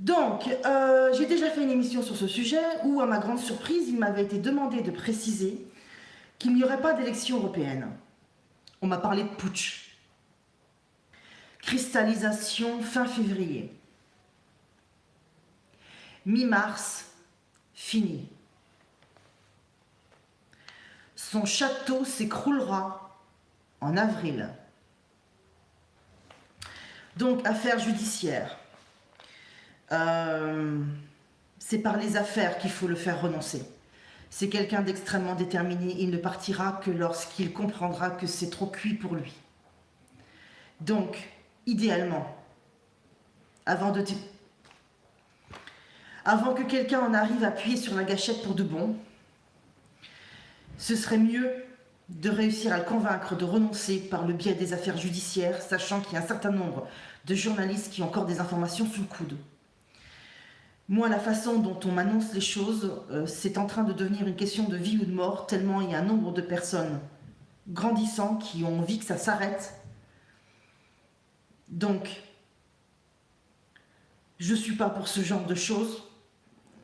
Donc, j'ai déjà fait une émission sur ce sujet où, à ma grande surprise, il m'avait été demandé de préciser qu'il n'y aurait pas d'élection européenne. On m'a parlé de putsch. Cristallisation fin février. Mi-mars, fini. Son château s'écroulera en avril. Donc, affaire judiciaire. C'est par les affaires qu'il faut le faire renoncer. C'est quelqu'un d'extrêmement déterminé. Il ne partira que lorsqu'il comprendra que c'est trop cuit pour lui. Donc, idéalement, avant que quelqu'un en arrive à appuyer sur la gâchette pour de bon, ce serait mieux de réussir à le convaincre de renoncer par le biais des affaires judiciaires, sachant qu'il y a un certain nombre de journalistes qui ont encore des informations sous le coude. Moi, la façon dont on m'annonce les choses, c'est en train de devenir une question de vie ou de mort, tellement il y a un nombre de personnes grandissant qui ont envie que ça s'arrête. Donc, je ne suis pas pour ce genre de choses.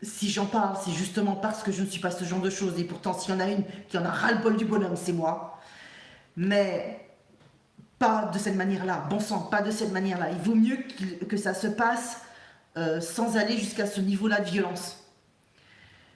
Si j'en parle, c'est justement parce que je ne suis pas ce genre de choses. Et pourtant, s'il y en a une qui en a ras-le-bol du bonhomme, c'est moi. Mais pas de cette manière-là. Bon sang, pas de cette manière-là. Il vaut mieux que ça se passe sans aller jusqu'à ce niveau-là de violence.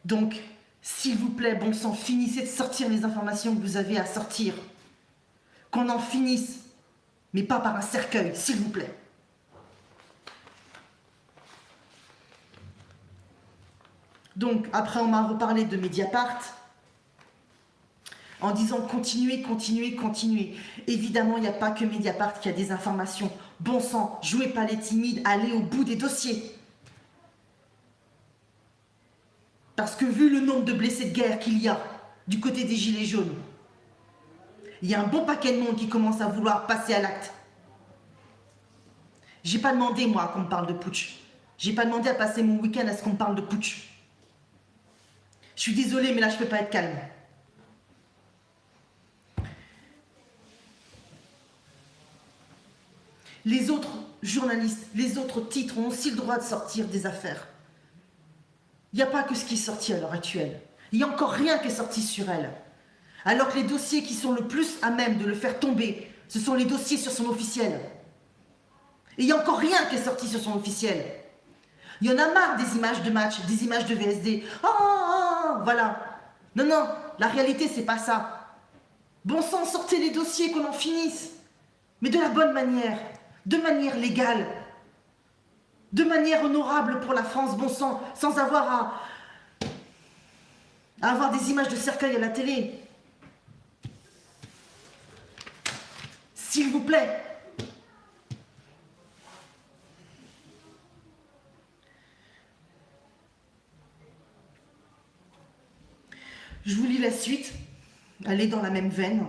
Donc, s'il vous plaît, bon sang, finissez de sortir les informations que vous avez à sortir. Qu'on en finisse, mais pas par un cercueil, s'il vous plaît. Donc, après, on m'a reparlé de Mediapart, en disant continuez, continuez, continuez. Évidemment, il n'y a pas que Mediapart qui a des informations. Bon sang, jouez pas les timides, allez au bout des dossiers. Parce que vu le nombre de blessés de guerre qu'il y a du côté des Gilets jaunes, il y a un bon paquet de monde qui commence à vouloir passer à l'acte. J'ai pas demandé, moi, qu'on me parle de putsch. J'ai pas demandé à passer mon week-end à ce qu'on me parle de putsch. Je suis désolée, mais là, je peux pas être calme. Les autres journalistes, les autres titres ont aussi le droit de sortir des affaires. Il n'y a pas que ce qui est sorti à l'heure actuelle. Il n'y a encore rien qui est sorti sur elle. Alors que les dossiers qui sont le plus à même de le faire tomber, ce sont les dossiers sur son officiel. Et il n'y a encore rien qui est sorti sur son officiel. Il y en a marre des images de match, des images de VSD. Voilà. Non, non, la réalité, c'est pas ça. Bon sang, sortez les dossiers, qu'on en finisse. Mais de la bonne manière, de manière légale, de manière honorable pour la France, bon sang, sans avoir à avoir des images de cercueil à la télé. S'il vous plaît. Je vous lis la suite. Elle est dans la même veine.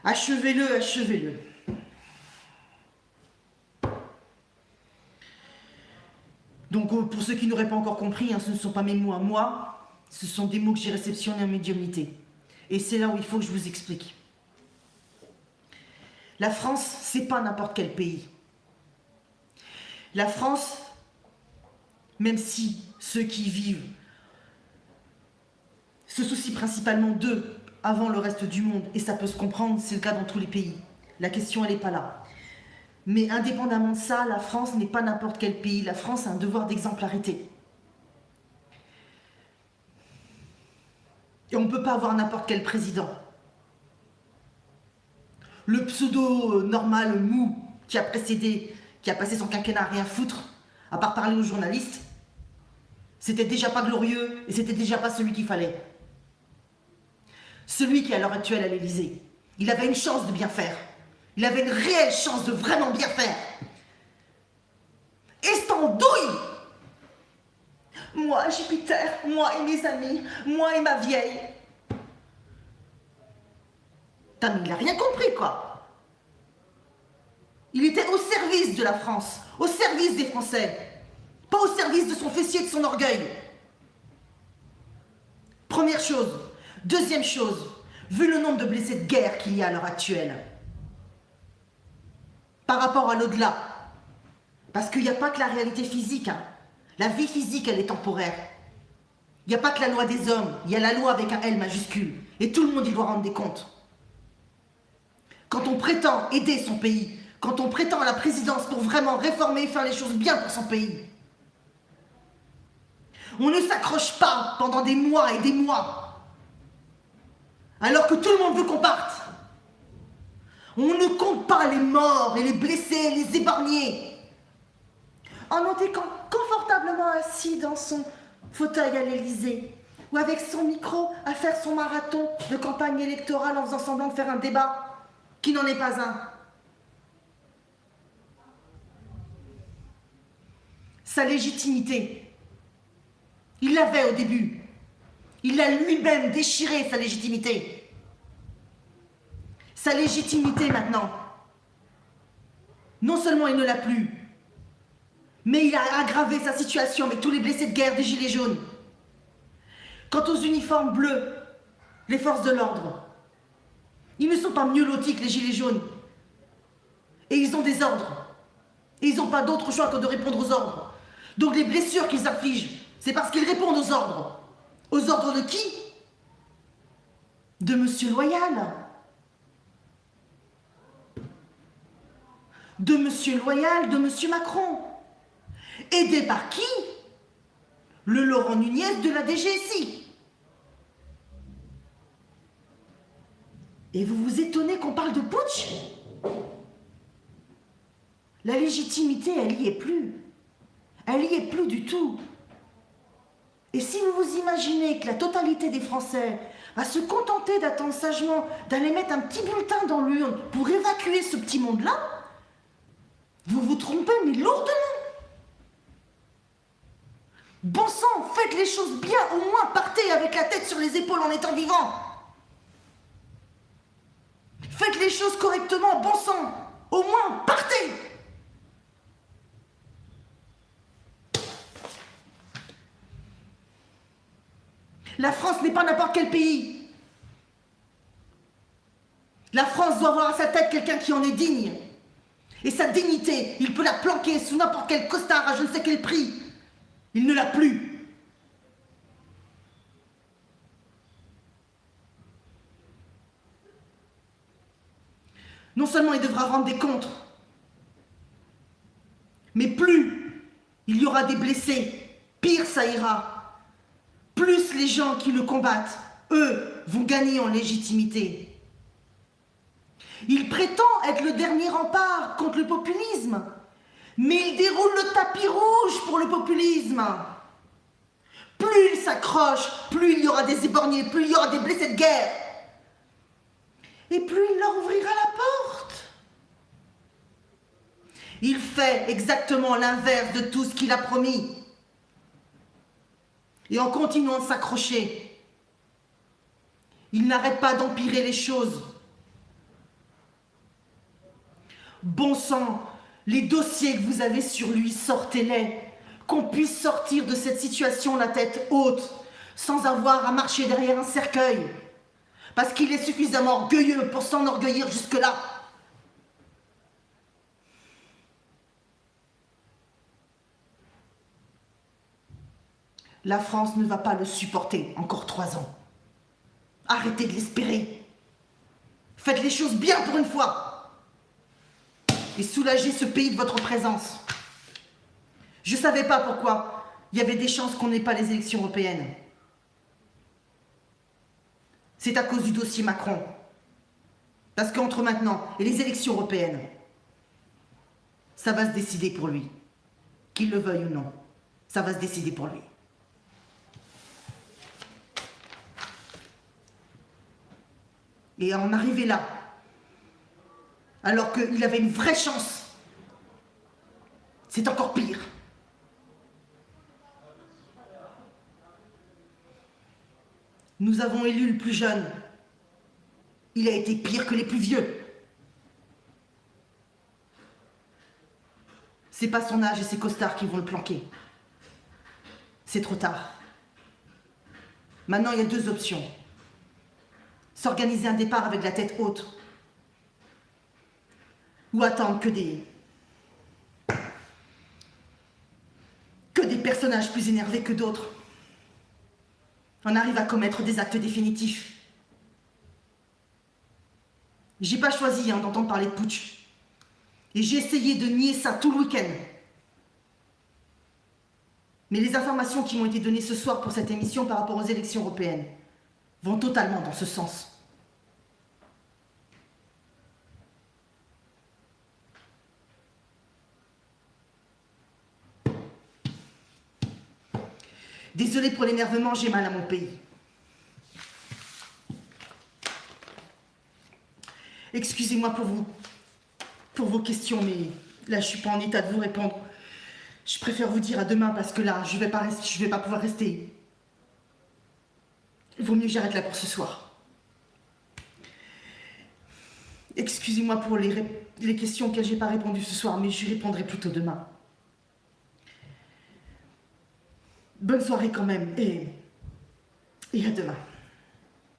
Achevez-le, achevez-le. Donc, pour ceux qui n'auraient pas encore compris, ce ne sont pas mes mots à moi, ce sont des mots que j'ai réceptionnés en médiumnité. Et c'est là où il faut que je vous explique. La France, c'est pas n'importe quel pays. La France, même si ceux qui y vivent se soucient principalement d'eux avant le reste du monde, et ça peut se comprendre, c'est le cas dans tous les pays. La question, elle n'est pas là. Mais indépendamment de ça, la France n'est pas n'importe quel pays. La France a un devoir d'exemplarité. Et on ne peut pas avoir n'importe quel président. Le pseudo normal, mou, qui a précédé, qui a passé son quinquennat à rien foutre, à part parler aux journalistes, c'était déjà pas glorieux et c'était déjà pas celui qu'il fallait. Celui qui est à l'heure actuelle à l'Élysée, il avait une chance de bien faire. Il avait une réelle chance de vraiment bien faire. Estandouille! Moi, Jupiter, moi et mes amis, moi et ma vieille. Putain, mais il a rien compris, quoi. Il était au service de la France, au service des Français, pas au service de son fessier et de son orgueil. Première chose. Deuxième chose, vu le nombre de blessés de guerre qu'il y a à l'heure actuelle, par rapport à l'au-delà, Parce qu'il n'y a pas que la réalité physique. Hein. La vie physique, elle est temporaire. Il n'y a pas que la loi des hommes, il y a la loi avec un L majuscule. Et tout le monde y doit rendre des comptes. Quand on prétend aider son pays, quand on prétend à la présidence pour vraiment réformer et faire les choses bien pour son pays, on ne s'accroche pas pendant des mois et des mois, alors que tout le monde veut qu'on parte. On ne compte pas les morts et les blessés, les épargnés. En étant confortablement assis dans son fauteuil à l'Élysée, ou avec son micro à faire son marathon de campagne électorale en faisant semblant de faire un débat qui n'en est pas un. Sa légitimité, il l'avait au début. Il a lui-même déchiré sa légitimité. Sa légitimité maintenant, non seulement il ne l'a plus, mais il a aggravé sa situation avec tous les blessés de guerre des Gilets jaunes. Quant aux uniformes bleus, les forces de l'ordre, ils ne sont pas mieux lotis que les Gilets jaunes. Et ils ont des ordres. Et ils n'ont pas d'autre choix que de répondre aux ordres. Donc les blessures qu'ils infligent, c'est parce qu'ils répondent aux ordres. Aux ordres de qui? De Monsieur Loyal. De Monsieur Loyal, de Monsieur Macron. Aidé par qui? Le Laurent Nunez de la DGSI. Et vous vous étonnez qu'on parle de putsch? La légitimité, elle n'y est plus. Elle n'y est plus du tout. Et si vous vous imaginez que la totalité des Français va se contenter d'attendre sagement d'aller mettre un petit bulletin dans l'urne pour évacuer ce petit monde-là, vous vous trompez, mais lourdement. Bon sang, faites les choses bien, au moins partez avec la tête sur les épaules en étant vivant. Faites les choses correctement, bon sang, au moins partez. La France n'est pas n'importe quel pays. La France doit avoir à sa tête quelqu'un qui en est digne. Et sa dignité, il peut la planquer sous n'importe quel costard à je ne sais quel prix. Il ne l'a plus. Non seulement il devra rendre des comptes, mais plus il y aura des blessés, pire ça ira. Plus les gens qui le combattent, eux, vont gagner en légitimité. Il prétend être le dernier rempart contre le populisme, mais il déroule le tapis rouge pour le populisme. Plus il s'accroche, plus il y aura des éborgnés, plus il y aura des blessés de guerre. Et plus il leur ouvrira la porte. Il fait exactement l'inverse de tout ce qu'il a promis. Et en continuant de s'accrocher, il n'arrête pas d'empirer les choses. Bon sang, les dossiers que vous avez sur lui, sortez-les. Qu'on puisse sortir de cette situation la tête haute, sans avoir à marcher derrière un cercueil. Parce qu'il est suffisamment orgueilleux pour s'enorgueillir jusque-là. La France ne va pas le supporter encore 3 ans. Arrêtez de l'espérer. Faites les choses bien pour une fois. Et soulagez ce pays de votre présence. Je ne savais pas pourquoi il y avait des chances qu'on n'ait pas les élections européennes. C'est à cause du dossier Macron. Parce qu'entre maintenant et les élections européennes, ça va se décider pour lui. Qu'il le veuille ou non, ça va se décider pour lui. Et en arriver là, alors qu'il avait une vraie chance, c'est encore pire. Nous avons élu le plus jeune. Il a été pire que les plus vieux. C'est pas son âge et ses costards qui vont le planquer. C'est trop tard. Maintenant, il y a 2 options. S'organiser un départ avec la tête haute. Ou attendre que des des personnages plus énervés que d'autres. On arrive à commettre des actes définitifs. J'ai pas choisi d'entendre parler de putsch. Et j'ai essayé de nier ça tout le week-end. Mais les informations qui m'ont été données ce soir pour cette émission par rapport aux élections européennes vont totalement dans ce sens. Désolée pour l'énervement, j'ai mal à mon pays. Excusez-moi pour vos questions, mais là, je suis pas en état de vous répondre. Je préfère vous dire à demain parce que là, je vais pas pouvoir rester. Il vaut mieux que j'arrête là pour ce soir. Excusez-moi pour les questions auxquelles j'ai pas répondu ce soir, mais j'y répondrai plutôt demain. Bonne soirée quand même, et à demain.